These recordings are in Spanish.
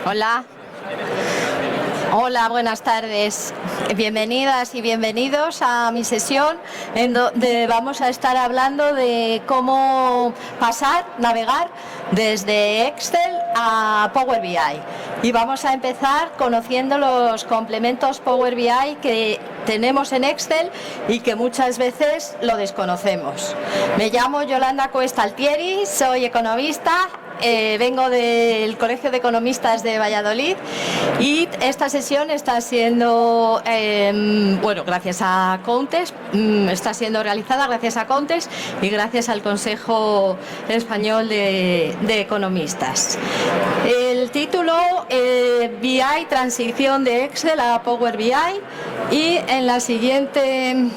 Hola. Hola, buenas tardes. Bienvenidas y bienvenidos a mi sesión en donde vamos a estar hablando de cómo navegar desde Excel a Power BI. Y vamos a empezar conociendo los complementos Power BI que tenemos en Excel y que muchas veces lo desconocemos. Me llamo Yolanda Cuesta Altieri, soy economista. Vengo del Colegio de Economistas de Valladolid y esta sesión está siendo, gracias a Countes, está siendo realizada gracias a Countes y gracias al Consejo Español de Economistas. El título, BI, transición de Excel a Power BI, y en la siguiente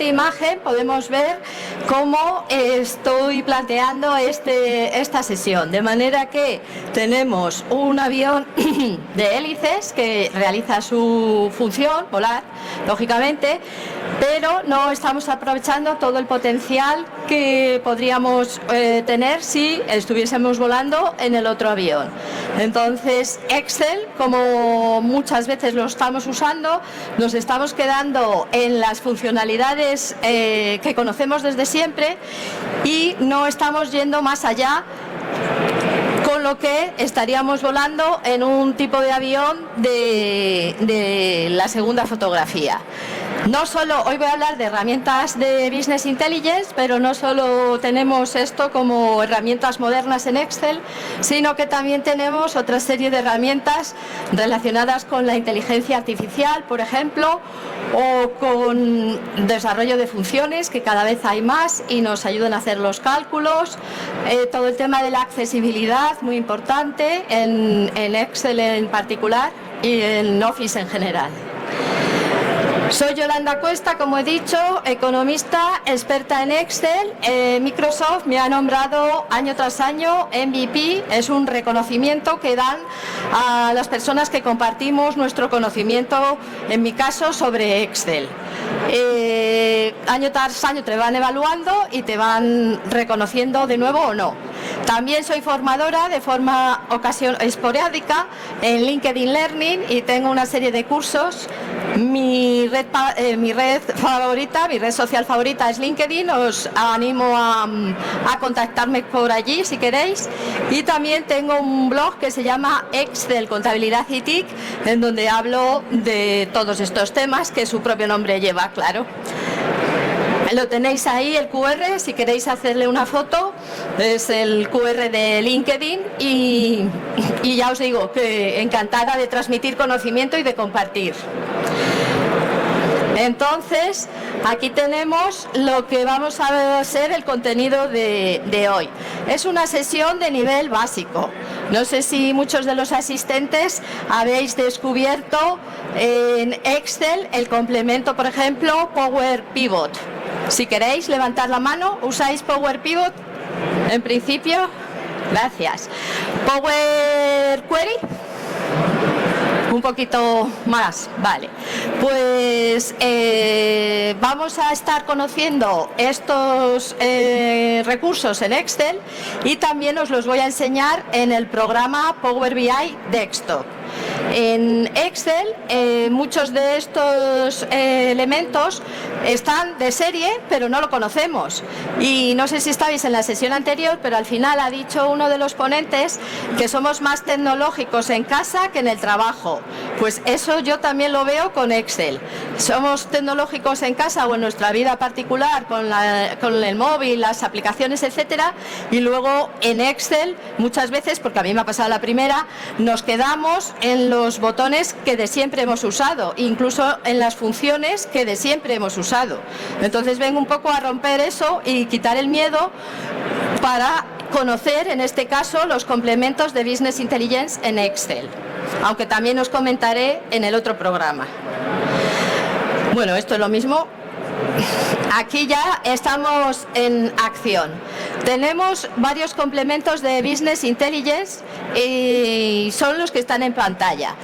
imagen podemos ver cómo estoy planteando esta sesión. De manera que tenemos un avión de hélices que realiza su función, volar, lógicamente, pero no estamos aprovechando todo el potencial que podríamos tener si estuviésemos volando en el otro avión. Entonces, Excel, como muchas veces lo estamos usando, nos estamos quedando en las funcionalidades que conocemos desde siempre y no estamos yendo más allá, con lo que estaríamos volando en un tipo de avión de la segunda fotografía. No solo, hoy voy a hablar de herramientas de Business Intelligence, pero no solo tenemos esto como herramientas modernas en Excel, sino que también tenemos otra serie de herramientas relacionadas con la inteligencia artificial, por ejemplo, o con desarrollo de funciones, que cada vez hay más y nos ayudan a hacer los cálculos. Todo el tema de la accesibilidad, muy importante, en Excel en particular y en Office en general. Soy Yolanda Cuesta, como he dicho, economista, experta en Excel. Microsoft me ha nombrado año tras año MVP, es un reconocimiento que dan a las personas que compartimos nuestro conocimiento, en mi caso, sobre Excel. Año tras año te van evaluando y te van reconociendo de nuevo o no. También soy formadora de forma esporádica en LinkedIn Learning y tengo una serie de cursos. Mi red social favorita es LinkedIn, os animo a contactarme por allí si queréis. Y también tengo un blog que se llama Excel, Contabilidad y TIC, en donde hablo de todos estos temas que su propio nombre lleva, claro. Lo tenéis ahí, el QR, si queréis hacerle una foto, es el QR de LinkedIn y ya os digo que encantada de transmitir conocimiento y de compartir. Entonces, aquí tenemos lo que vamos a ser el contenido de hoy. Es una sesión de nivel básico. No sé si muchos de los asistentes habéis descubierto en Excel el complemento, por ejemplo, Power Pivot. Si queréis levantar la mano, ¿usáis Power Pivot? En principio, gracias. Power Query. Un poquito más, vale. Pues vamos a estar conociendo estos recursos en Excel y también os los voy a enseñar en el programa Power BI Desktop. En Excel muchos de estos elementos están de serie, pero no lo conocemos. Y no sé si estabais en la sesión anterior, pero al final ha dicho uno de los ponentes que somos más tecnológicos en casa que en el trabajo. Pues eso yo también lo veo con Excel. Somos tecnológicos en casa o en nuestra vida particular con el móvil, las aplicaciones, etcétera, y luego en Excel muchas veces, porque a mí me ha pasado la primera, nos quedamos en los botones que de siempre hemos usado, incluso en las funciones que de siempre hemos usado. Entonces vengo un poco a romper eso y quitar el miedo para conocer, en este caso, los complementos de Business Intelligence en Excel, aunque también os comentaré en el otro programa. Bueno, esto es lo mismo. Aquí ya estamos en acción. Tenemos varios complementos de Business Intelligence y son los que están en pantalla.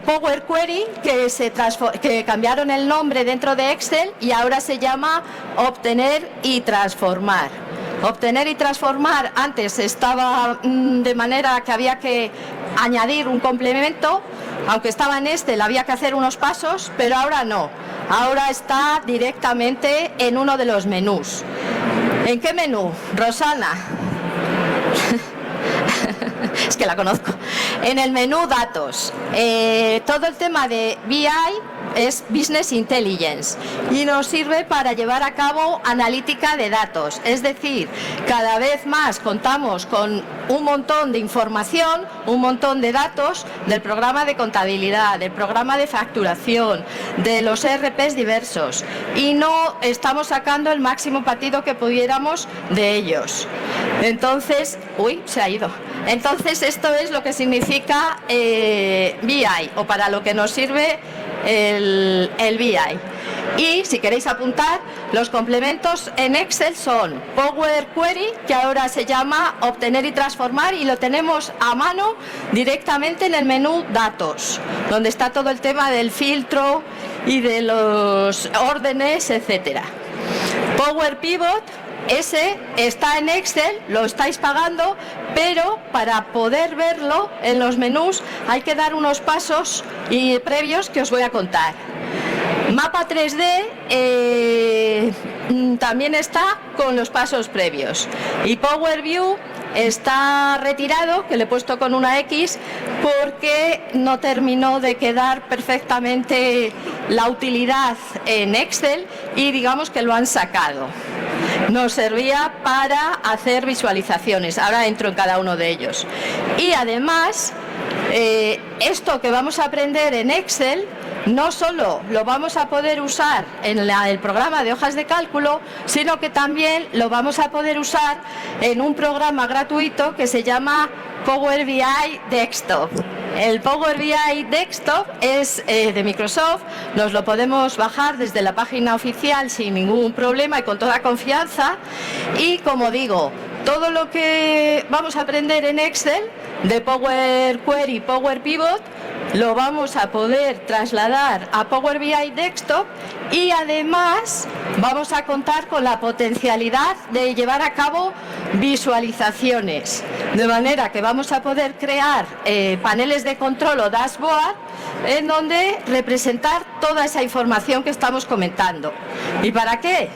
Power Query, que cambiaron el nombre dentro de Excel y ahora se llama Obtener y Transformar. Obtener y transformar antes estaba de manera que había que añadir un complemento, aunque estaba en Excel había que hacer unos pasos, pero ahora no. Ahora está directamente en uno de los menús. ¿En qué menú, Rosana? Es que la conozco. En el menú datos. Todo el tema de BI es Business Intelligence y nos sirve para llevar a cabo analítica de datos. Es decir, cada vez más contamos con un montón de información, un montón de datos del programa de contabilidad, del programa de facturación, de los ERPs diversos, y no estamos sacando el máximo partido que pudiéramos de ellos. Entonces, se ha ido. Entonces esto es lo que significa BI, o para lo que nos sirve el BI. Y si queréis apuntar, los complementos en Excel son Power Query, que ahora se llama Obtener y Transformar, y lo tenemos a mano directamente en el menú Datos, donde está todo el tema del filtro y de los órdenes, etcétera. Power Pivot, ese está en Excel, lo estáis pagando, pero para poder verlo en los menús hay que dar unos pasos previos que os voy a contar. Mapa 3D también está con los pasos previos, y Power View está retirado, que le he puesto con una X porque no terminó de quedar perfectamente la utilidad en Excel y digamos que lo han sacado. Nos servía para hacer visualizaciones, ahora entro en cada uno de ellos. Y además, esto que vamos a aprender en Excel no solo lo vamos a poder usar en el programa de hojas de cálculo, sino que también lo vamos a poder usar en un programa gratuito que se llama Power BI Desktop. El Power BI Desktop es de Microsoft, nos lo podemos bajar desde la página oficial sin ningún problema y con toda confianza. Y como digo, todo lo que vamos a aprender en Excel de Power Query, Power Pivot, lo vamos a poder trasladar a Power BI Desktop, y además vamos a contar con la potencialidad de llevar a cabo visualizaciones, de manera que vamos a poder crear paneles de control o dashboard en donde representar toda esa información que estamos comentando. ¿Y para qué?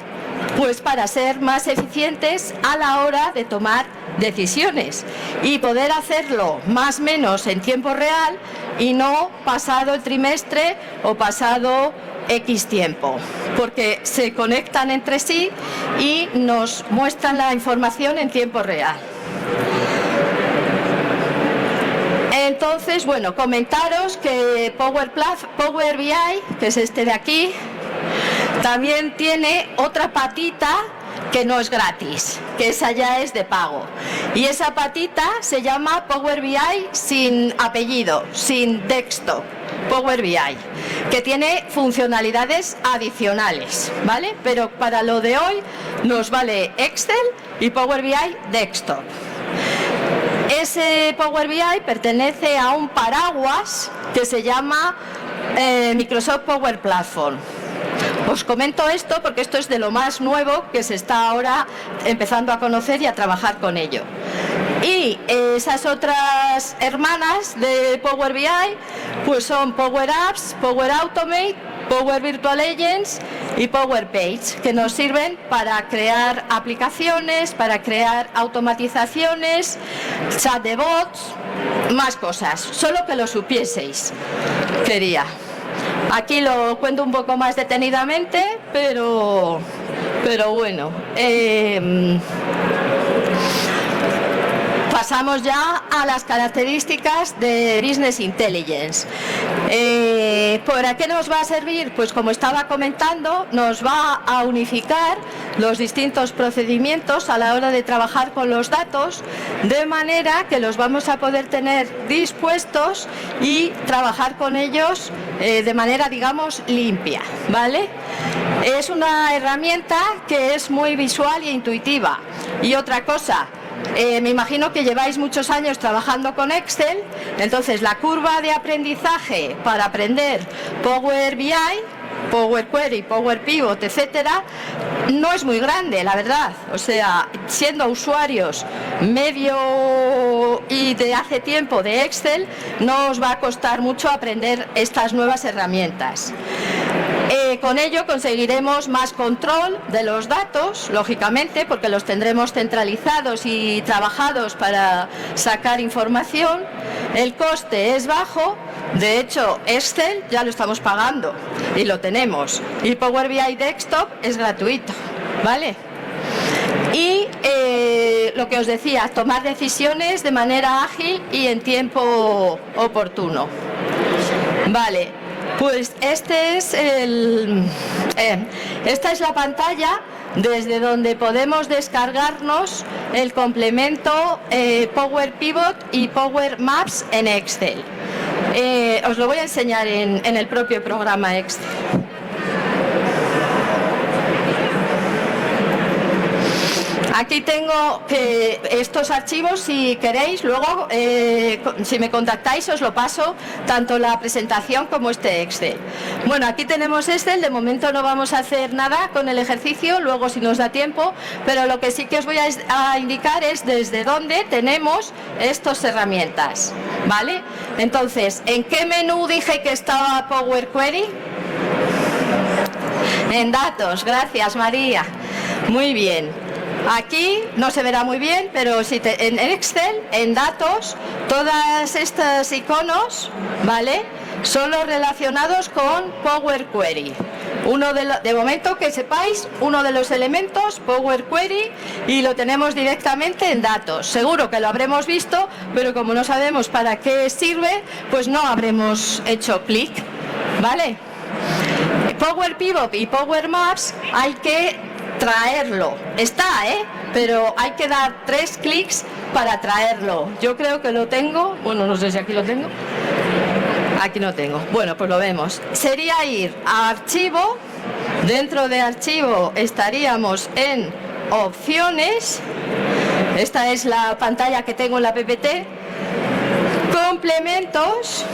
Pues para ser más eficientes a la hora de tomar decisiones y poder hacerlo más o menos en tiempo real y no pasado el trimestre o pasado X tiempo, porque se conectan entre sí y nos muestran la información en tiempo real. Entonces, bueno, comentaros que Power BI, que es este de aquí, también tiene otra patita que no es gratis, que esa ya es de pago. Y esa patita se llama Power BI sin apellido, sin desktop, Power BI, que tiene funcionalidades adicionales, ¿vale? Pero para lo de hoy nos vale Excel y Power BI Desktop. Ese Power BI pertenece a un paraguas que se llama Microsoft Power Platform. Os comento esto porque esto es de lo más nuevo que se está ahora empezando a conocer y a trabajar con ello. Y esas otras hermanas de Power BI pues son Power Apps, Power Automate, Power Virtual Agents y Power Page, que nos sirven para crear aplicaciones, para crear automatizaciones, chat de bots, más cosas, solo que lo supieseis, quería. Aquí lo cuento un poco más detenidamente, pero bueno. Pasamos ya a las características de Business Intelligence. ¿Para qué nos va a servir? Pues como estaba comentando, nos va a unificar los distintos procedimientos a la hora de trabajar con los datos, de manera que los vamos a poder tener dispuestos y trabajar con ellos de manera, digamos, limpia, ¿vale? Es una herramienta que es muy visual e intuitiva. Y otra cosa, me imagino que lleváis muchos años trabajando con Excel, entonces la curva de aprendizaje para aprender Power BI, Power Query, Power Pivot, etcétera, no es muy grande, la verdad. O sea, siendo usuarios medio y de hace tiempo de Excel, no os va a costar mucho aprender estas nuevas herramientas. Con ello conseguiremos más control de los datos, lógicamente, porque los tendremos centralizados y trabajados para sacar información. El coste es bajo. De hecho, Excel ya lo estamos pagando y lo tenemos. Y Power BI Desktop es gratuito, ¿vale? Y lo que os decía, tomar decisiones de manera ágil y en tiempo oportuno. Vale, pues esta es la pantalla desde donde podemos descargarnos el complemento Power Pivot y Power Maps en Excel. Os lo voy a enseñar en el propio programa Excel. Aquí tengo estos archivos, si queréis, luego si me contactáis os lo paso, tanto la presentación como este Excel. Bueno, aquí tenemos Excel, de momento no vamos a hacer nada con el ejercicio, luego si nos da tiempo, pero lo que sí que os voy a indicar es desde dónde tenemos estas herramientas, ¿vale? Entonces, ¿en qué menú dije que estaba Power Query? En datos, gracias María. Muy bien. Aquí no se verá muy bien, pero si en Excel, en datos, todas estas iconos, ¿vale?, son los relacionados con Power Query. De momento, que sepáis, uno de los elementos, Power Query, y lo tenemos directamente en datos. Seguro que lo habremos visto, pero como no sabemos para qué sirve, pues no habremos hecho clic, ¿vale? Power Pivot y Power Maps hay que traerlo. Está, pero hay que dar 3 clics para traerlo. Yo creo que lo tengo. Bueno, no sé si aquí lo tengo. Aquí no tengo. Bueno, pues lo vemos. Sería ir a archivo. Dentro de archivo estaríamos en opciones. Esta es la pantalla que tengo en la PPT. Complementos.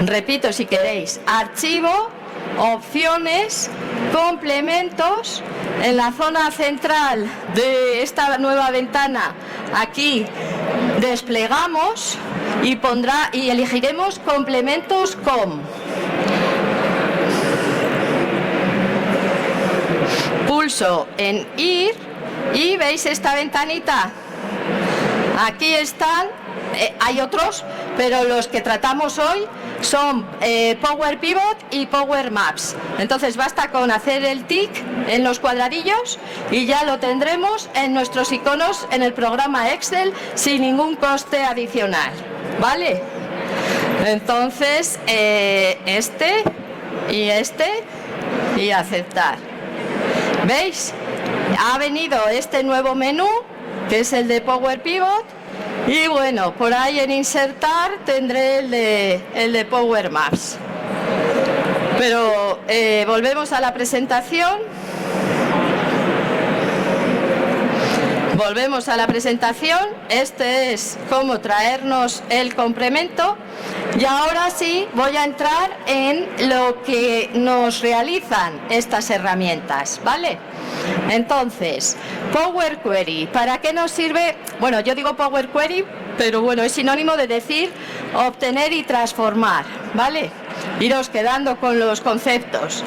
Repito si queréis. Archivo, opciones, complementos. En la zona central de esta nueva ventana, aquí desplegamos y elegiremos complementos com. Pulso en ir y veis esta ventanita. Aquí están, hay otros, pero los que tratamos hoy son Power Pivot y Power Maps. Entonces basta con hacer el tic en los cuadradillos y ya lo tendremos en nuestros iconos en el programa Excel sin ningún coste adicional, ¿vale? Entonces este y aceptar. ¿Veis? Ha venido este nuevo menú que es el de Power Pivot. Y bueno, por ahí en insertar tendré el de Power Maps. Pero volvemos a la presentación. Volvemos a la presentación. Este es cómo traernos el complemento. Y ahora sí voy a entrar en lo que nos realizan estas herramientas, ¿vale? Entonces, Power Query, ¿para qué nos sirve? Bueno, yo digo Power Query, pero bueno, es sinónimo de decir obtener y transformar, ¿vale? Iros quedando con los conceptos.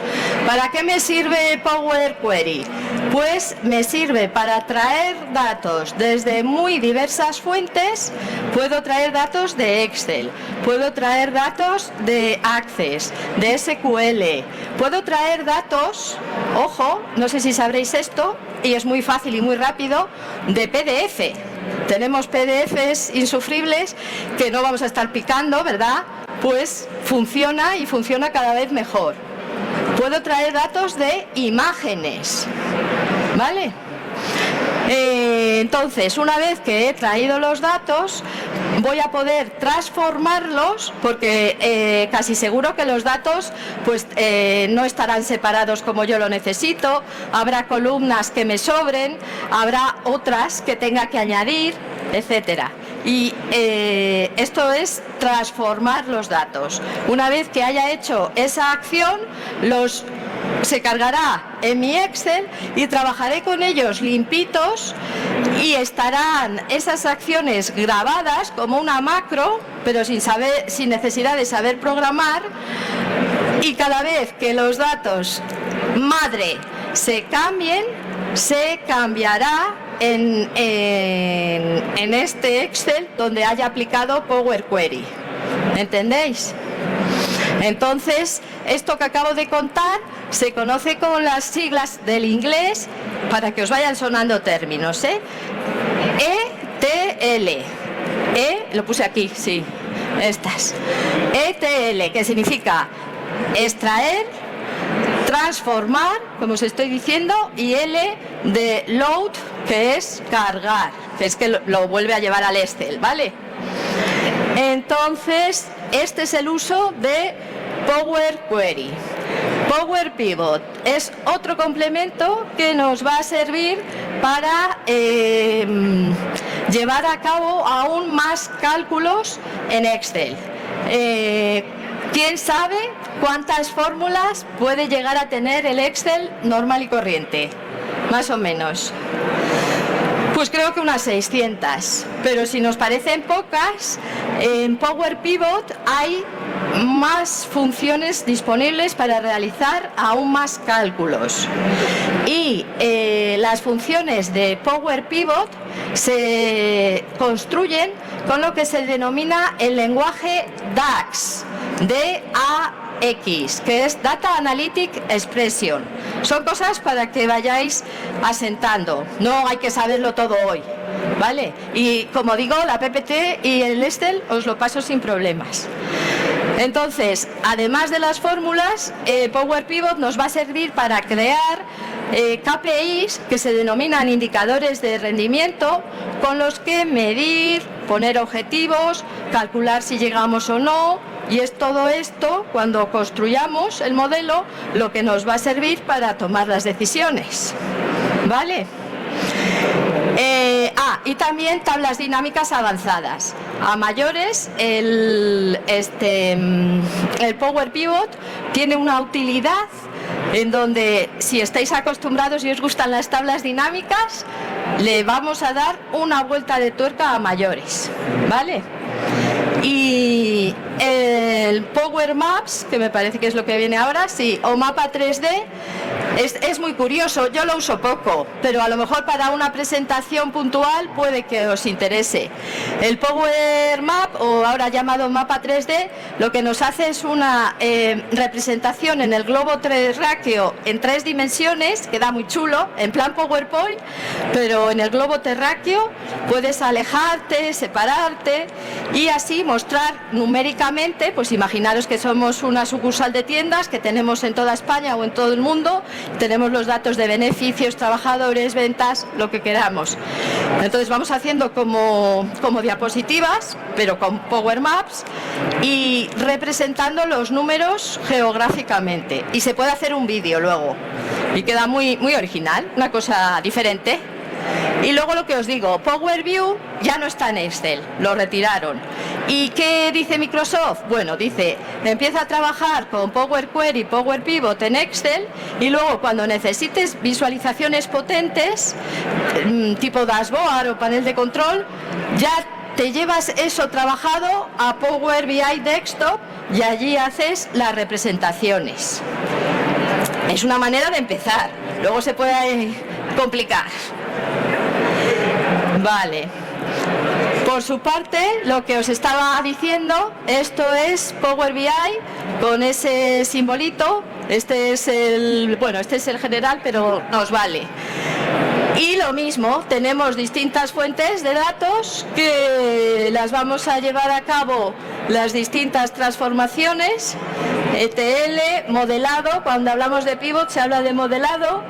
¿Para qué me sirve Power Query? Pues me sirve para traer datos desde muy diversas fuentes. Puedo traer datos de Excel, puedo traer datos de Access, de SQL, puedo traer datos, ojo, no sé si sabréis esto, y es muy fácil y muy rápido, de PDF. Tenemos PDFs insufribles que no vamos a estar picando, ¿verdad? Pues funciona y funciona cada vez mejor. Puedo traer datos de imágenes, ¿vale? Entonces, una vez que he traído los datos, voy a poder transformarlos, porque casi seguro que los datos pues no estarán separados como yo lo necesito, habrá columnas que me sobren, habrá otras que tenga que añadir, etcétera. Y esto es transformar los datos. Una vez que haya hecho esa acción, los se cargará en mi Excel y trabajaré con ellos limpitos y estarán esas acciones grabadas como una macro, pero sin necesidad de saber programar, y cada vez que los datos madre se cambien, se cambiará en este Excel donde haya aplicado Power Query. ¿Entendéis? Entonces, esto que acabo de contar se conoce con las siglas del inglés para que os vayan sonando términos, ETL. Lo puse aquí, sí, estas. ETL, que significa extraer, transformar, como os estoy diciendo, y L de load, que es cargar, que es que lo vuelve a llevar al Excel, ¿vale? Entonces, este es el uso de Power Query. Power Pivot es otro complemento que nos va a servir para llevar a cabo aún más cálculos en Excel. ¿Quién sabe cuántas fórmulas puede llegar a tener el Excel normal y corriente? Más o menos. Pues creo que unas 600, pero si nos parecen pocas, en Power Pivot hay más funciones disponibles para realizar aún más cálculos. Y las funciones de Power Pivot se construyen con lo que se denomina el lenguaje DAX, DAX, que es Data Analytic Expression. Son cosas para que vayáis asentando, no hay que saberlo todo hoy, ¿vale? Y como digo, la PPT y el Excel os lo paso sin problemas. Entonces, además de las fórmulas, Power Pivot nos va a servir para crear KPIs, que se denominan indicadores de rendimiento, con los que medir, poner objetivos, calcular si llegamos o no. Y es todo esto, cuando construyamos el modelo, lo que nos va a servir para tomar las decisiones, ¿vale? Y también tablas dinámicas avanzadas. A mayores, el Power Pivot tiene una utilidad en donde, si estáis acostumbrados y os gustan las tablas dinámicas, le vamos a dar una vuelta de tuerca a mayores, ¿vale? Y el Power Maps, que me parece que es lo que viene ahora, sí, o mapa 3D, es muy curioso. Yo lo uso poco, pero a lo mejor para una presentación puntual puede que os interese. El Power Map, o ahora llamado mapa 3D, lo que nos hace es una representación en el globo terráqueo en 3 dimensiones, queda muy chulo, en plan PowerPoint, pero en el globo terráqueo puedes alejarte, separarte y así mostrar numéricamente, pues imaginaros que somos una sucursal de tiendas que tenemos en toda España o en todo el mundo, tenemos los datos de beneficios, trabajadores, ventas, lo que queramos. Entonces vamos haciendo como diapositivas, pero con Power Maps, y representando los números geográficamente. Y se puede hacer un vídeo luego, y queda muy, muy original, una cosa diferente. Y luego lo que os digo, Power View ya no está en Excel, lo retiraron. ¿Y qué dice Microsoft? Bueno, dice, empieza a trabajar con Power Query, Power Pivot en Excel, y luego cuando necesites visualizaciones potentes, tipo dashboard o panel de control, ya te llevas eso trabajado a Power BI Desktop y allí haces las representaciones. Es una manera de empezar, luego se puede complicar. Vale. Por su parte, lo que os estaba diciendo, esto es Power BI con ese simbolito. Este es el general, pero nos vale. Y lo mismo, tenemos distintas fuentes de datos que las vamos a llevar a cabo, las distintas transformaciones, ETL, modelado, cuando hablamos de pivot se habla de modelado,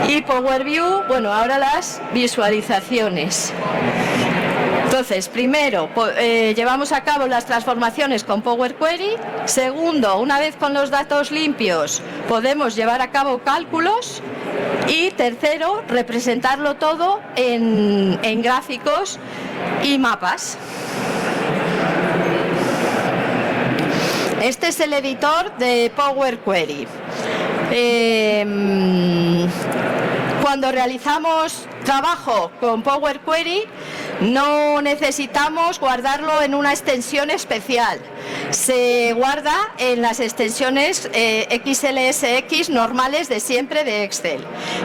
y Power View, bueno, ahora las visualizaciones. Entonces, primero, llevamos a cabo las transformaciones con Power Query. Segundo, una vez con los datos limpios, podemos llevar a cabo cálculos. Y tercero, representarlo todo en gráficos y mapas. Este es el editor de Power Query. Cuando realizamos trabajo con Power Query no necesitamos guardarlo en una extensión especial. Se guarda en las extensiones XLSX normales de siempre de Excel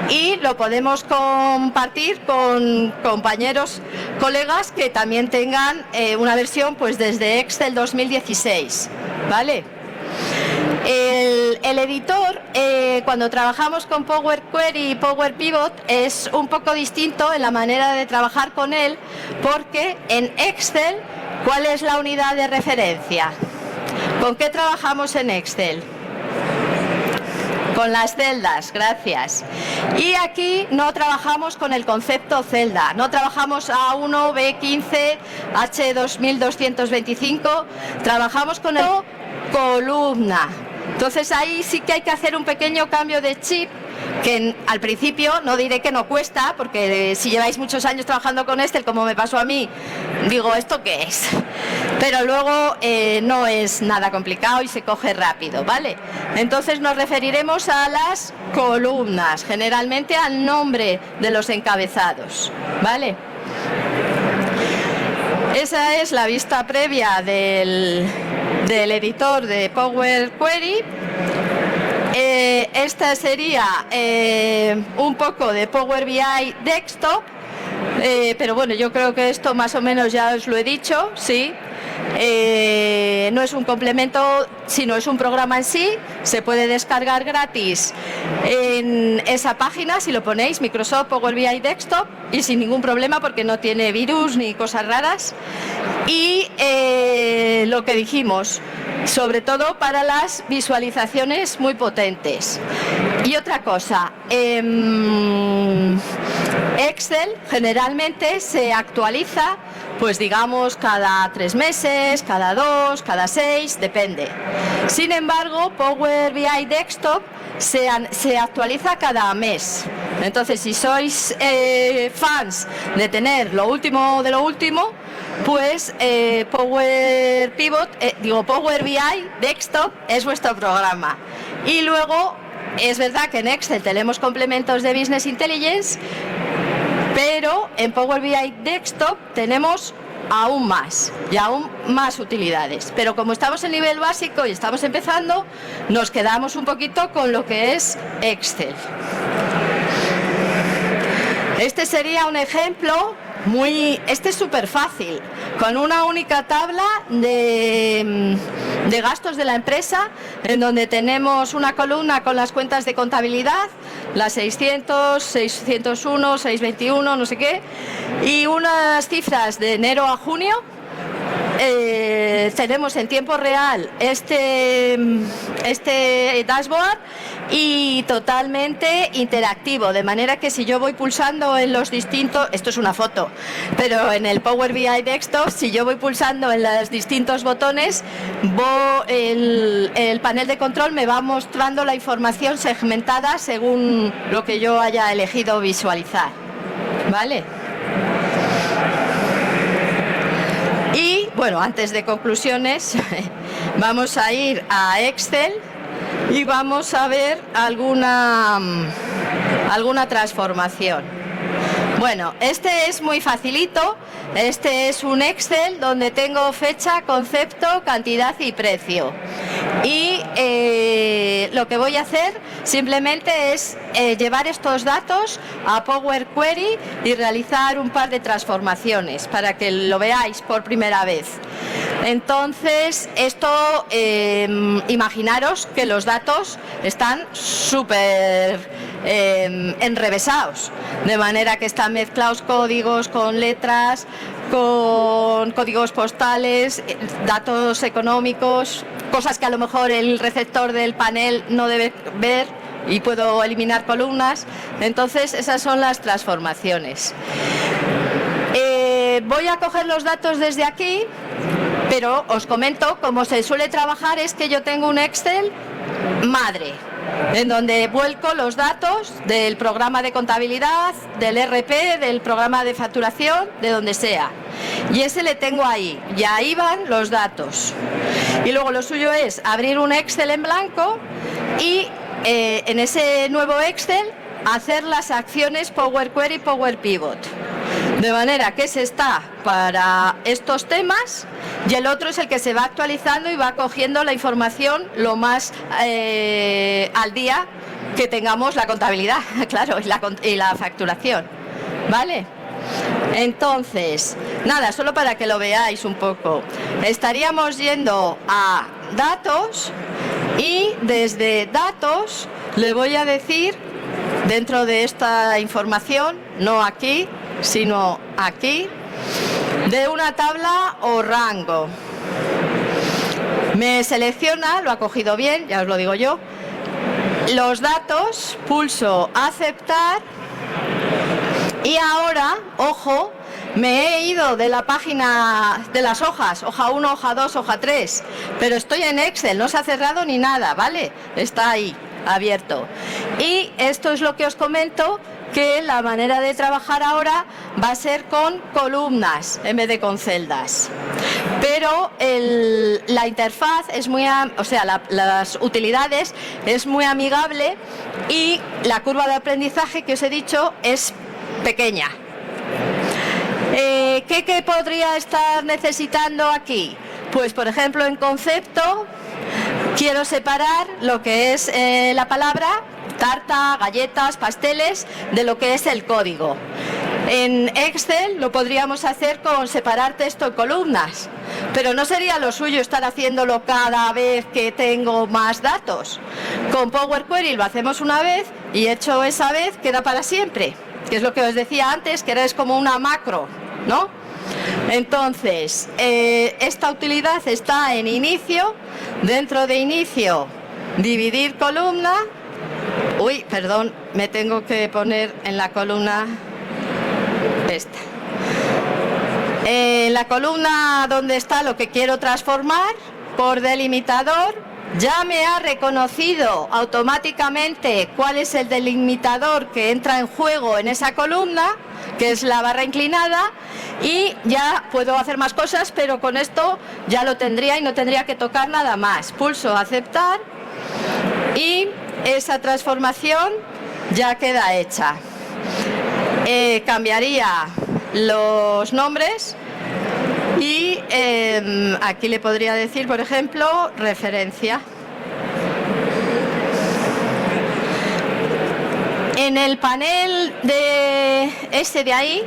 y lo podemos compartir con compañeros, colegas que también tengan una versión pues desde Excel 2016, ¿vale? El editor, cuando trabajamos con Power Query y Power Pivot, es un poco distinto en la manera de trabajar con él, porque en Excel, ¿cuál es la unidad de referencia? ¿Con qué trabajamos en Excel? Con las celdas, gracias. Y aquí no trabajamos con el concepto celda, no trabajamos A1, B15, H2225, trabajamos con el columna. Entonces ahí sí que hay que hacer un pequeño cambio de chip, que al principio no diré que no cuesta, porque si lleváis muchos años trabajando con Excel, como me pasó a mí, digo, ¿esto qué es? Pero luego no es nada complicado y se coge rápido, ¿vale? Entonces nos referiremos a las columnas, generalmente al nombre de los encabezados, ¿vale? Esa es la vista previa del editor de Power Query. Esta sería un poco de Power BI Desktop, pero bueno, yo creo que esto más o menos ya os lo he dicho, sí. No es un complemento, sino es un programa en sí. Se puede descargar gratis en esa página si lo ponéis, Microsoft Power BI Desktop, y sin ningún problema porque no tiene virus ni cosas raras. Y lo que dijimos, sobre todo para las visualizaciones muy potentes. Y otra cosa, Excel generalmente se actualiza, pues digamos cada 3 meses, cada 2, cada 6, depende. Sin embargo, Power BI Desktop se actualiza cada mes. Entonces, si sois fans de tener lo último de lo último, pues Power BI Desktop es vuestro programa. Y luego, es verdad que en Excel tenemos complementos de Business Intelligence, pero en Power BI Desktop tenemos aún más y aún más utilidades. Pero como estamos en nivel básico y estamos empezando, nos quedamos un poquito con lo que es Excel. Este sería un ejemplo este es súper fácil, con una única tabla de gastos de la empresa, en donde tenemos una columna con las cuentas de contabilidad, las 600, 601, 621, no sé qué, y unas cifras de enero a junio. Tenemos en tiempo real este dashboard y totalmente interactivo, de manera que si yo voy pulsando en los distintos, esto es una foto, pero en el Power BI Desktop, si yo voy pulsando en los distintos botones, el panel de control me va mostrando la información segmentada según lo que yo haya elegido visualizar, ¿vale? Y bueno, antes de conclusiones, vamos a ir a Excel y vamos a ver alguna transformación. Bueno, este es muy facilito. Este es un Excel donde tengo fecha, concepto, cantidad y precio. Y lo que voy a hacer simplemente es llevar estos datos a Power Query y realizar un par de transformaciones para que lo veáis por primera vez. Entonces, esto, imaginaros que los datos están súper enrevesados, de manera que están mezclados códigos con letras, con códigos postales, datos económicos, cosas que a lo mejor el receptor del panel no debe ver y puedo eliminar columnas. Entonces, esas son las transformaciones. Voy a coger los datos desde aquí, pero os comento, cómo se suele trabajar es que yo tengo un Excel madre, en donde vuelco los datos del programa de contabilidad, del RP, del programa de facturación, de donde sea. Y ese le tengo ahí, y ahí van los datos. Y luego lo suyo es abrir un Excel en blanco y en ese nuevo Excel, hacer las acciones Power Query, Power Pivot. De manera que ese está para estos temas y el otro es el que se va actualizando y va cogiendo la información lo más al día que tengamos la contabilidad, claro, y la facturación, ¿vale? Entonces, nada, solo para que lo veáis un poco. Estaríamos yendo a datos y desde datos le voy a decir, dentro de esta información, no aquí, sino aquí, de una tabla o rango. Me selecciona, lo ha cogido bien, ya os lo digo yo, los datos, pulso aceptar y ahora, ojo, me he ido de la página de las hojas, hoja 1, hoja 2, hoja 3, pero estoy en Excel, no se ha cerrado ni nada, ¿vale? Está ahí, abierto. Y esto es lo que os comento, que la manera de trabajar ahora va a ser con columnas en vez de con celdas. Pero la interfaz es muy, las utilidades es muy amigable y la curva de aprendizaje que os he dicho es pequeña. ¿Qué podría estar necesitando aquí? Pues por ejemplo en concepto quiero separar lo que es la palabra tarta, galletas, pasteles de lo que es el código. En Excel lo podríamos hacer con separar texto en columnas, pero no sería lo suyo estar haciéndolo cada vez que tengo más datos. Con Power Query lo hacemos una vez y hecho esa vez queda para siempre, que es lo que os decía antes, que es como una macro, ¿no? Entonces, esta utilidad está en inicio, dentro de inicio, dividir columna. Uy, perdón, me tengo que poner en la columna esta. En la columna donde está lo que quiero transformar, por delimitador, ya me ha reconocido automáticamente cuál es el delimitador que entra en juego en esa columna, que es la barra inclinada, y ya puedo hacer más cosas, pero con esto ya lo tendría y no tendría que tocar nada más. Pulso aceptar y esa transformación ya queda hecha. Cambiaría los nombres y aquí le podría decir, por ejemplo, referencia. En el panel de ese de ahí,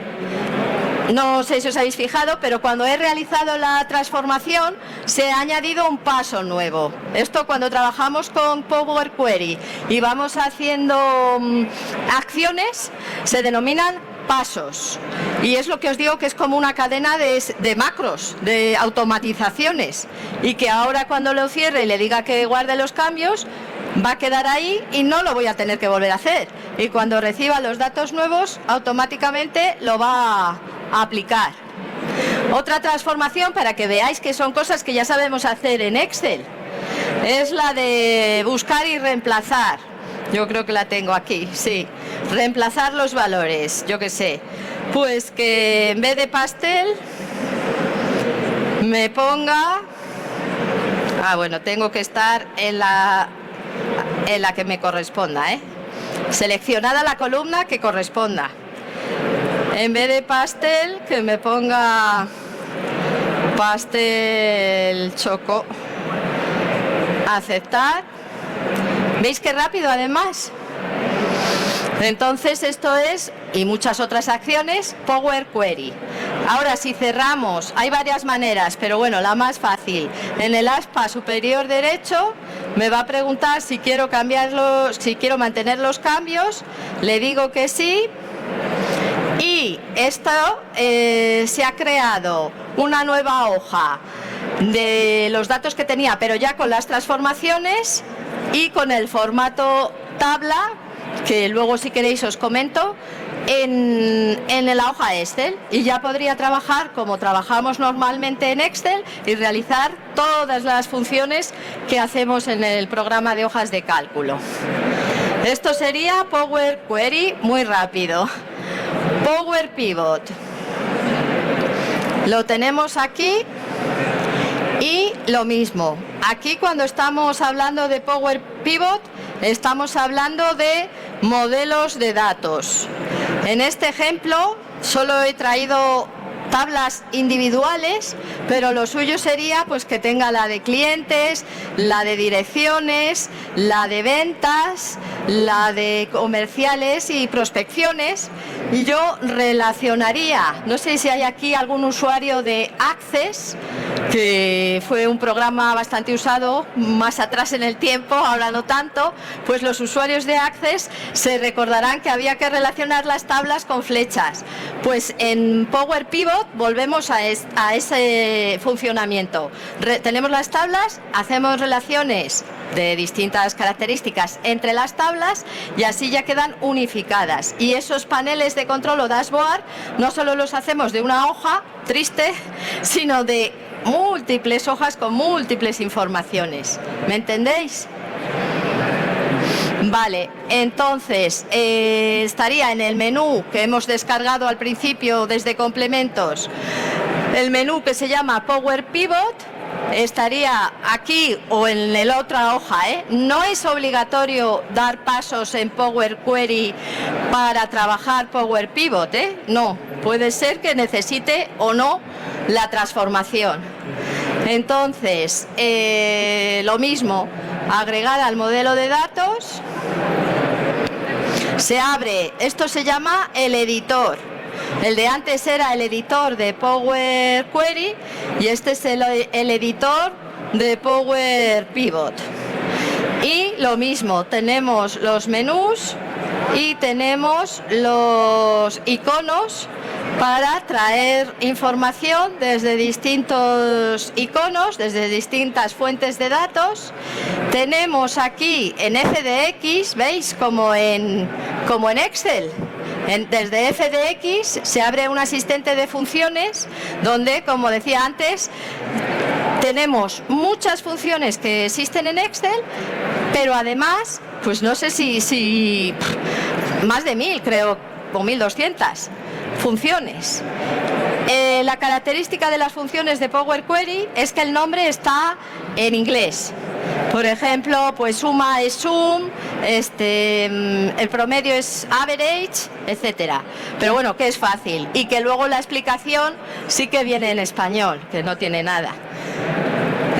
no sé si os habéis fijado, pero cuando he realizado la transformación se ha añadido un paso nuevo. Esto cuando trabajamos con Power Query y vamos haciendo acciones, se denominan pasos. Y es lo que os digo, que es como una cadena de macros, de automatizaciones. Y que ahora cuando lo cierre y le diga que guarde los cambios, va a quedar ahí y no lo voy a tener que volver a hacer. Y cuando reciba los datos nuevos, automáticamente lo va a aplicar. Otra transformación, para que veáis que son cosas que ya sabemos hacer en Excel, es la de buscar y reemplazar. Yo creo que la tengo aquí, sí. Reemplazar los valores, yo qué sé. Pues que en vez de pastel me ponga... bueno, tengo que estar en la que me corresponda, seleccionada la columna que corresponda. En vez de pastel, que me ponga pastel choco. Aceptar. ¿Veis qué rápido además? Entonces esto es, y muchas otras acciones, Power Query. Ahora si cerramos, hay varias maneras, pero bueno, la más fácil. En el aspa superior derecho me va a preguntar si quiero cambiarlos, si quiero mantener los cambios. Le digo que sí. Y esto se ha creado una nueva hoja de los datos que tenía, pero ya con las transformaciones y con el formato tabla, que luego si queréis os comento, en la hoja Excel, y ya podría trabajar como trabajamos normalmente en Excel y realizar todas las funciones que hacemos en el programa de hojas de cálculo. Esto sería Power Query muy rápido. Power Pivot. Lo tenemos aquí y lo mismo. Aquí cuando estamos hablando de Power Pivot estamos hablando de modelos de datos. En este ejemplo solo he traído tablas individuales, pero lo suyo sería pues que tenga la de clientes, la de direcciones, la de ventas, la de comerciales y prospecciones. Y yo relacionaría, no sé si hay aquí algún usuario de Access, que fue un programa bastante usado más atrás en el tiempo, ahora no tanto, pues los usuarios de Access se recordarán que había que relacionar las tablas con flechas. Pues en Power Pivot volvemos a ese funcionamiento. Tenemos las tablas, hacemos relaciones de distintas características entre las tablas y así ya quedan unificadas. Y esos paneles de control o dashboard no solo los hacemos de una hoja triste, sino de múltiples hojas con múltiples informaciones. ¿Me entendéis? Vale, entonces estaría en el menú que hemos descargado al principio desde complementos, el menú que se llama Power Pivot, estaría aquí o en la otra hoja, ¿eh? No es obligatorio dar pasos en Power Query para trabajar Power Pivot, ¿eh? No, puede ser que necesite o no la transformación. Entonces, lo mismo, agregar al modelo de datos, se abre, esto se llama el editor. El de antes era el editor de Power Query y este es el editor de Power Pivot. Y lo mismo, tenemos los menús y tenemos los iconos para traer información desde distintos iconos, desde distintas fuentes de datos. Tenemos aquí en FDX, ¿veis? Como en Excel. Desde FDX se abre un asistente de funciones donde, como decía antes, tenemos muchas funciones que existen en Excel, pero además, pues no sé si más de 1000 creo, o 1200 funciones. La característica de las funciones de Power Query es que el nombre está en inglés. Por ejemplo, pues suma es sum, el promedio es average, etcétera. Pero bueno, que es fácil y que luego la explicación sí que viene en español, que no tiene nada.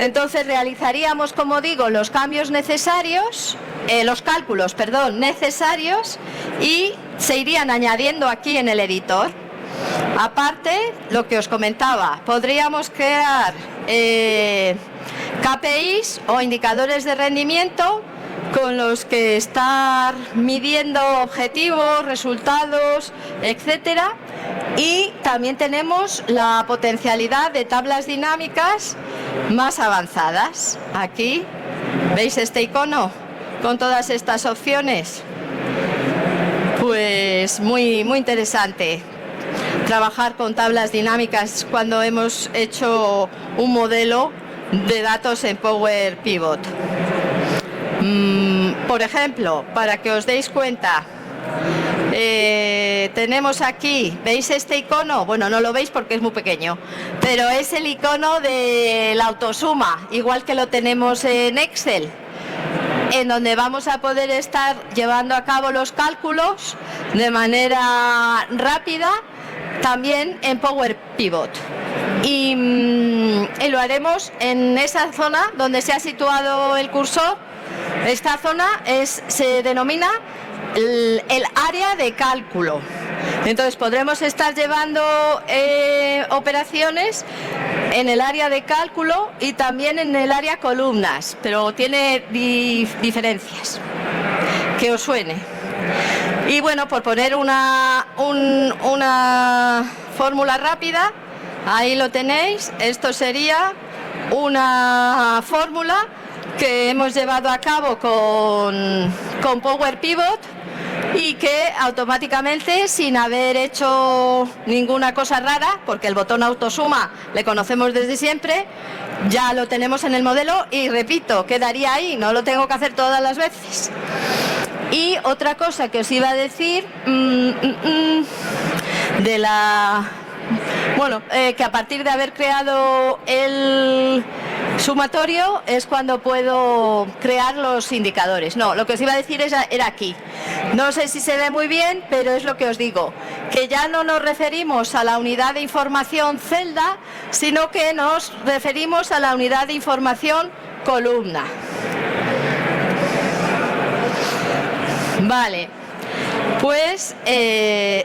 Entonces realizaríamos, como digo, los cambios necesarios, los cálculos, perdón, necesarios, y se irían añadiendo aquí en el editor. Aparte, lo que os comentaba, podríamos crear KPIs o indicadores de rendimiento con los que estar midiendo objetivos, resultados, etcétera. Y también tenemos la potencialidad de tablas dinámicas más avanzadas. Aquí, ¿veis este icono con todas estas opciones? Pues muy interesante trabajar con tablas dinámicas cuando hemos hecho un modelo de datos en Power Pivot. Por ejemplo, para que os deis cuenta, tenemos aquí, ¿veis este icono? Bueno, no lo veis porque es muy pequeño, pero es el icono de la autosuma, igual que lo tenemos en Excel, en donde vamos a poder estar llevando a cabo los cálculos de manera rápida, también en Power Pivot. Y lo haremos en esa zona donde se ha situado el cursor. Esta zona se denomina el área de cálculo. Entonces podremos estar llevando operaciones en el área de cálculo y también en el área columnas, pero tiene diferencias. Que os suene. Y bueno, por poner una fórmula rápida, ahí lo tenéis. Esto sería una fórmula que hemos llevado a cabo con Power Pivot y que automáticamente, sin haber hecho ninguna cosa rara, porque el botón autosuma le conocemos desde siempre, ya lo tenemos en el modelo y repito, quedaría ahí, no lo tengo que hacer todas las veces. Y otra cosa que os iba a decir, que a partir de haber creado Sumatorio es cuando puedo crear los indicadores. No, lo que os iba a decir era aquí. No sé si se ve muy bien, pero es lo que os digo, que ya no nos referimos a la unidad de información celda, sino que nos referimos a la unidad de información columna. Vale, pues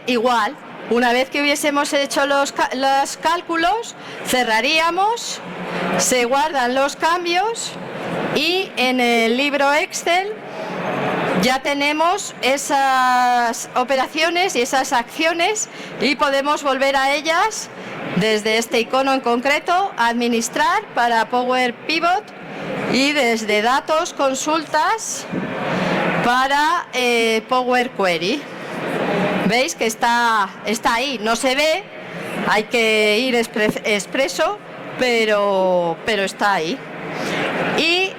igual. Una vez que hubiésemos hecho los cálculos, cerraríamos, se guardan los cambios y en el libro Excel ya tenemos esas operaciones y esas acciones y podemos volver a ellas desde este icono en concreto, administrar para Power Pivot y desde datos, consultas para Power Query. Veis que está ahí, no se ve, hay que ir expreso, pero está ahí. Y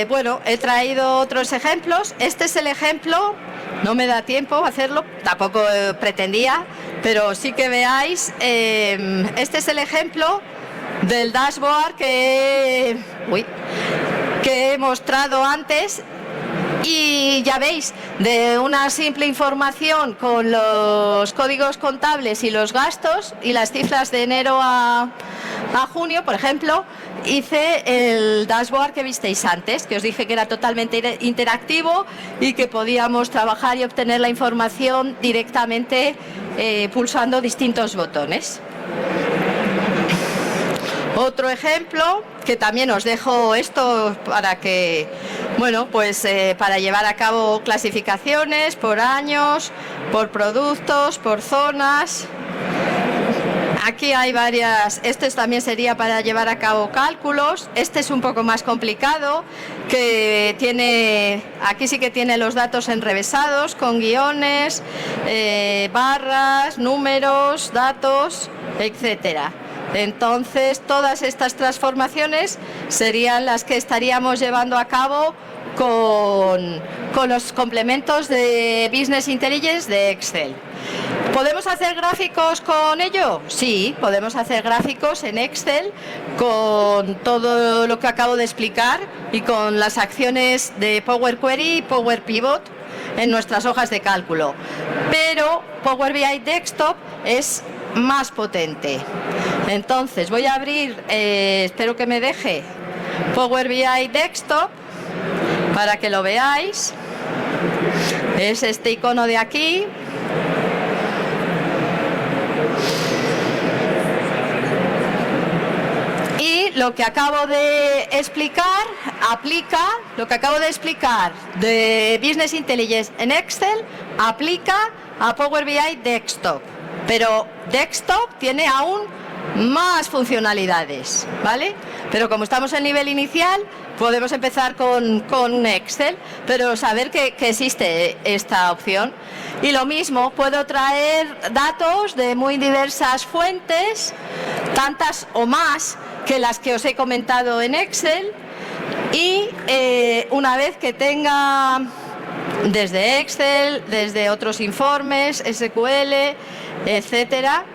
bueno, he traído otros ejemplos. Este es el ejemplo, no me da tiempo a hacerlo, tampoco pretendía, pero sí que veáis, este es el ejemplo del dashboard que he mostrado antes. Y ya veis, de una simple información con los códigos contables y los gastos y las cifras de enero a junio, por ejemplo, hice el dashboard que visteis antes, que os dije que era totalmente interactivo y que podíamos trabajar y obtener la información directamente pulsando distintos botones. Otro ejemplo, que también os dejo esto para que, bueno, pues para llevar a cabo clasificaciones por años, por productos, por zonas. Aquí hay varias, este también sería para llevar a cabo cálculos. Este es un poco más complicado, que tiene, aquí sí que tiene los datos enrevesados con guiones, barras, números, datos, etcétera. Entonces, todas estas transformaciones serían las que estaríamos llevando a cabo con los complementos de Business Intelligence de Excel. ¿Podemos hacer gráficos con ello? Sí, podemos hacer gráficos en Excel con todo lo que acabo de explicar y con las acciones de Power Query y Power Pivot en nuestras hojas de cálculo. Pero Power BI Desktop es más potente. Entonces voy a abrir, espero que me deje, Power BI Desktop para que lo veáis. Es este icono de aquí. Y lo que acabo de explicar, aplica, lo que acabo de explicar de Business Intelligence en Excel, aplica a Power BI Desktop. Pero Desktop tiene aún más funcionalidades, ¿vale? Pero como estamos en nivel inicial, podemos empezar con Excel, pero saber que existe esta opción. Y lo mismo, puedo traer datos de muy diversas fuentes, tantas o más que las que os he comentado en Excel, y una vez que tenga desde Excel, desde otros informes, SQL, etcétera,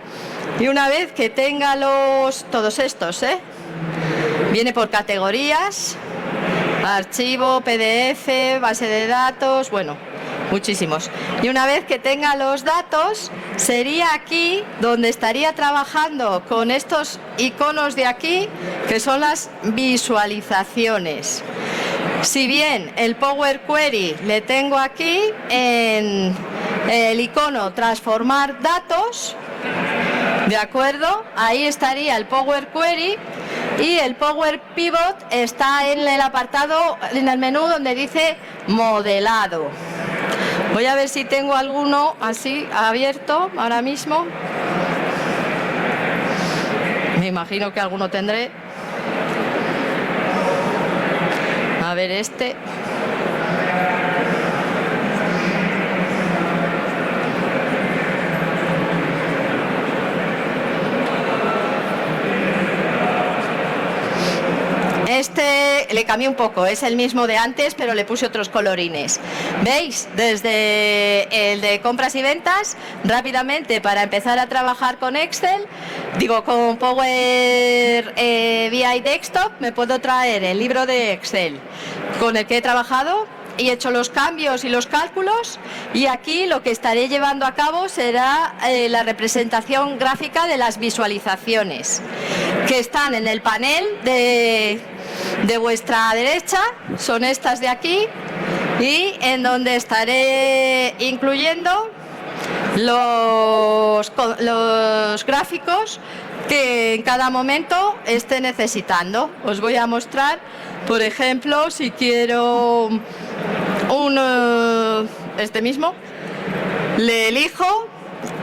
y una vez que tenga todos estos, viene por categorías, archivo, PDF, base de datos, bueno, muchísimos. Y una vez que tenga los datos, sería aquí donde estaría trabajando con estos iconos de aquí, que son las visualizaciones. Si bien el Power Query le tengo aquí en el icono transformar datos, ¿de acuerdo? Ahí estaría el Power Query, y el Power Pivot está en el apartado, en el menú donde dice modelado. Voy a ver si tengo alguno así abierto ahora mismo. Me imagino que alguno tendré. A ver este. Este le cambié un poco, es el mismo de antes, pero le puse otros colorines. ¿Veis? Desde el de compras y ventas, rápidamente para empezar a trabajar con Excel, con Power BI Desktop, me puedo traer el libro de Excel con el que he trabajado y he hecho los cambios y los cálculos, y aquí lo que estaré llevando a cabo será la representación gráfica de las visualizaciones que están en el panel de vuestra derecha, son estas de aquí, y en donde estaré incluyendo los gráficos que en cada momento esté necesitando. Os voy a mostrar, por ejemplo, si quiero este mismo, le elijo,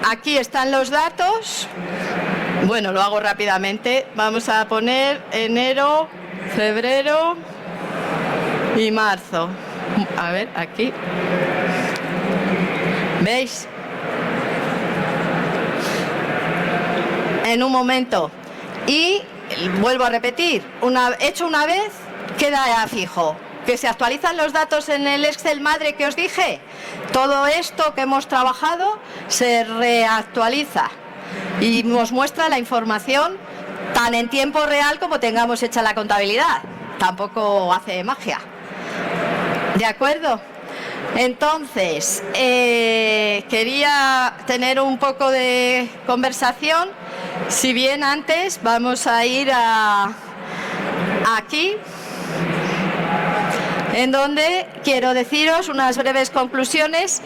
aquí están los datos, bueno, lo hago rápidamente, vamos a poner enero, febrero y marzo. A ver, aquí. ¿Veis? En un momento. Y vuelvo a repetir, hecho una vez, queda ya fijo. Que se actualizan los datos en el Excel madre que os dije. Todo esto que hemos trabajado se reactualiza y nos muestra la información tan en tiempo real como tengamos hecha la contabilidad. Tampoco hace magia. ¿De acuerdo? Entonces, quería tener un poco de conversación. Si bien antes vamos a ir aquí, en donde quiero deciros unas breves conclusiones.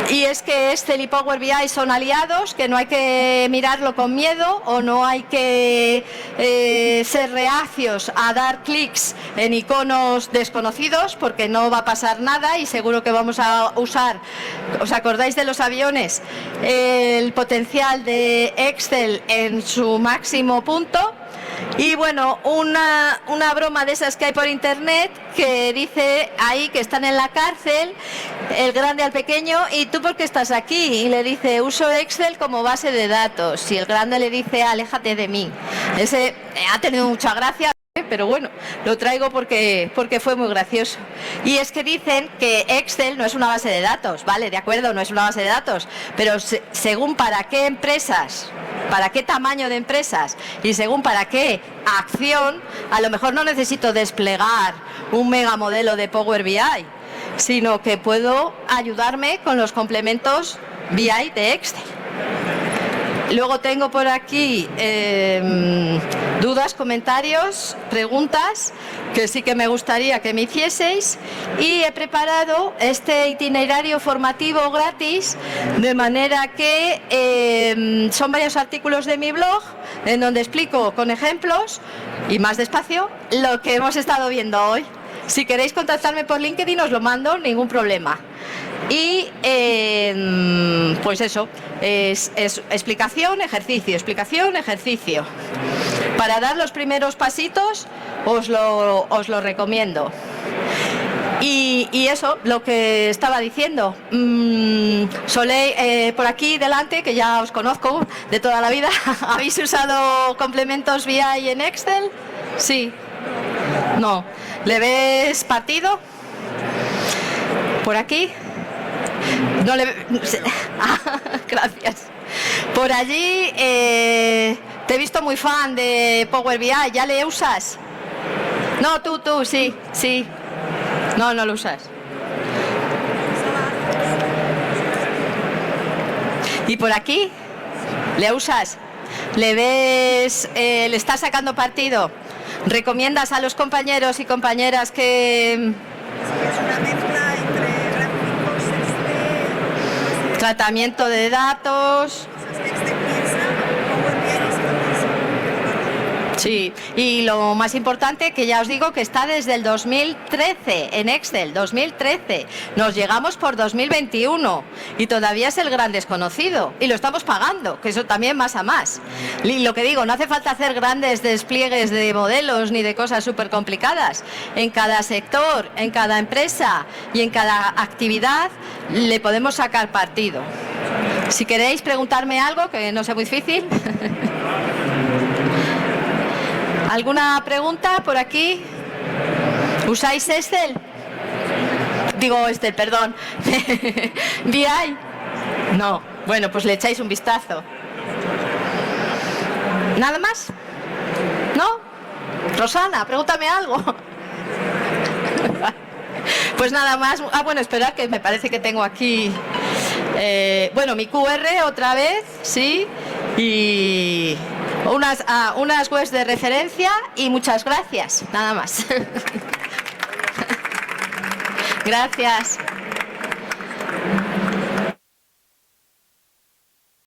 Y es que Excel y Power BI son aliados, que no hay que mirarlo con miedo o no hay que ser reacios a dar clics en iconos desconocidos, porque no va a pasar nada y seguro que vamos a usar, ¿os acordáis de los aviones? El potencial de Excel en su máximo punto. Y bueno, una broma de esas que hay por internet que dice ahí que están en la cárcel, el grande al pequeño, ¿y tú por qué estás aquí? Y le dice, uso Excel como base de datos. Y el grande le dice, aléjate de mí. Ese ha tenido mucha gracia, pero bueno, lo traigo porque fue muy gracioso. Y es que dicen que Excel no es una base de datos, ¿vale? De acuerdo, no es una base de datos, pero según para qué empresas, para qué tamaño de empresas y según para qué acción, a lo mejor no necesito desplegar un mega modelo de Power BI, sino que puedo ayudarme con los complementos BI de Excel. Luego tengo por aquí dudas, comentarios, preguntas que sí que me gustaría que me hicieseis, y he preparado este itinerario formativo gratis, de manera que son varios artículos de mi blog en donde explico con ejemplos y más despacio lo que hemos estado viendo hoy. Si queréis contactarme por LinkedIn os lo mando, ningún problema. Y pues eso, es explicación, ejercicio, explicación, ejercicio. Para dar los primeros pasitos os lo recomiendo. Y eso, lo que estaba diciendo, por aquí delante, que ya os conozco de toda la vida, ¿habéis usado complementos BI en Excel? Sí. No. ¿Le ves partido? ¿Por aquí? No le... Gracias. Por allí te he visto muy fan de Power BI. ¿Ya le usas? No, tú, sí. No lo usas. ¿Y por aquí? ¿Le usas? ¿Le ves? ¿Le estás sacando partido? ¿Recomiendas a los compañeros y compañeras que...? Es una mezcla entre gráficos, Excel, tratamiento de datos... Sí, y lo más importante, que ya os digo que está desde el 2013 en Excel, 2013. Nos llegamos por 2021 y todavía es el gran desconocido y lo estamos pagando, que eso también más a más. Y lo que digo, no hace falta hacer grandes despliegues de modelos ni de cosas súper complicadas. En cada sector, en cada empresa y en cada actividad le podemos sacar partido. Si queréis preguntarme algo, que no sea muy difícil... ¿Alguna pregunta por aquí? ¿Usáis Excel? Digo, perdón. ¿VI? No. Bueno, pues le echáis un vistazo. ¿Nada más? ¿No? Rosana, pregúntame algo. Pues nada más. Bueno, esperad que me parece que tengo aquí... bueno, mi QR otra vez, sí. Y unas webs de referencia y muchas gracias. Nada más. Gracias.